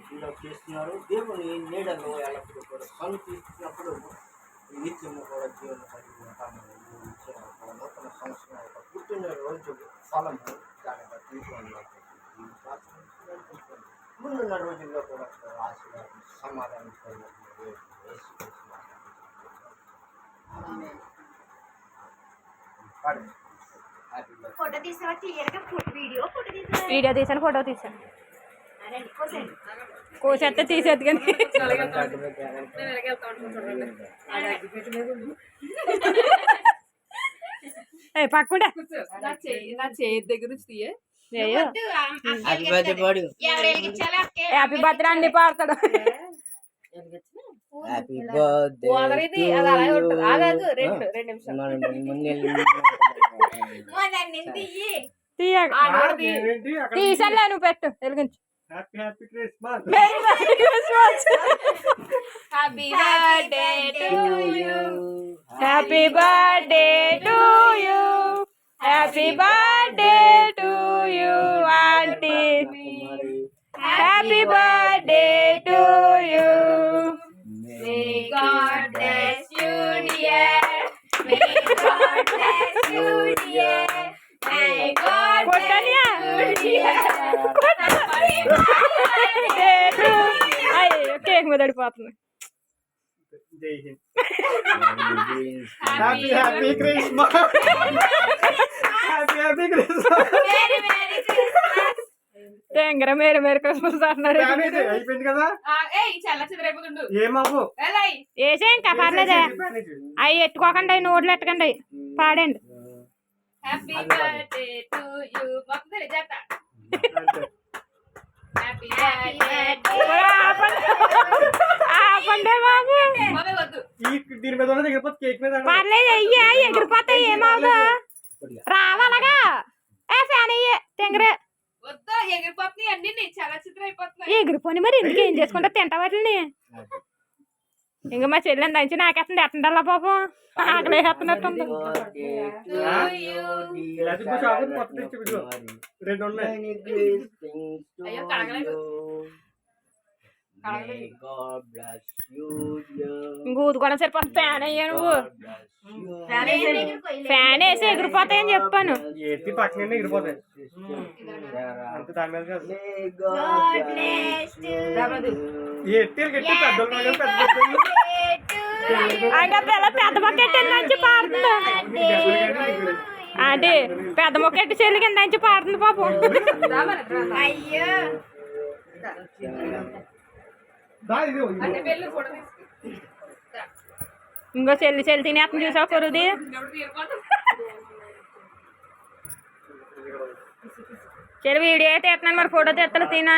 Feel చేస్తున్నారు. దేవుని నీడలో ఎల్లప్పుడూ కూడా సంతృప్తినప్పుడు నిత్యము కూడా జీవన కలిగి ఉంటామని నూతన సంవత్సరం యొక్క పుట్టినరోజు ఫలము దానిగా తీసుకోండి. ముందున్న రోజుల్లో కూడా ఆశీర్వాదం సమాధానం ఫోటో తీసావా? క్లియర్గా వీడియో తీసాను, ఫోటో తీసాను. కోసేస్తే తీసేది కానీ పక్కడా నా చేతి దగ్గర నుంచి తీయ. హ్యాపీ బర్త్డే అండి పాడతాడు. హ్యాపీ బర్త్డే తీసానులే, నువ్వు పెట్టు వెలిగించు. Happy Christmas. Happy birthday to you, happy birthday to you, happy birthday to you aunty, happy birthday to you. May God bless you dear, may God bless you dear, may God bless you dear. అయ్యో cake మొదడిపోతుంది. Jai Hind. Happy happy Christmas. Happy happy Christmas. తెంగర merry merry Christmas అంటున్నారు. అయిపోయింది కదా. ఏమాపు వేసే ఇంకా పర్లేదే. అవి ఎట్టుకోకండి, అవి నోట్లు ఎట్టకండి, పాడండి. Happy birthday to you. ఆపండే బాబు, దీని మీద కేక్ మీద పర్లేదు అయ్యా ఎగిరిపోతాయి, ఏమవుదా రావాలగా. ఏ ఫ్యాన్ అయ్యే తెంగరే ఎగిరిపోతున్నాయి అన్ని చలచిత్ర అయిపోతున్నాయి. ఎగిరిపోని మరి ఎందుకు ఏం చేసుకుంటా తింటా వాటిని. ఇంకా మా చెల్లెని దంచి నాకేస్తుంది ఎట్టండల్లా పాపం, ఆకలి వేస్తున్నట్టుంది. ఇంకూదుకోవడం సరిపోతుంది. ఫ్యాన్ అయ్యా నువ్వు, ఫ్యాన్ వేసి ఎగిరిపోతాయని చెప్పాను. ఎగిరిపోతాయి. అంటే పిల్ల పెద్ద మొక్కెట్టి నుంచి పాడుతుంది. అంటే పెద్ద మొక్కెట్టి చెల్లి కింద నుంచి పాడుతుంది పాపం. అయ్యో ఇంకో చెల్లి చెల్లి తినేస్తుంది చూసావు కొరుది. చెల్లి వీడియో అయితే ఎత్తున్నాను, మరి ఫోటో తెత్తలు తినా.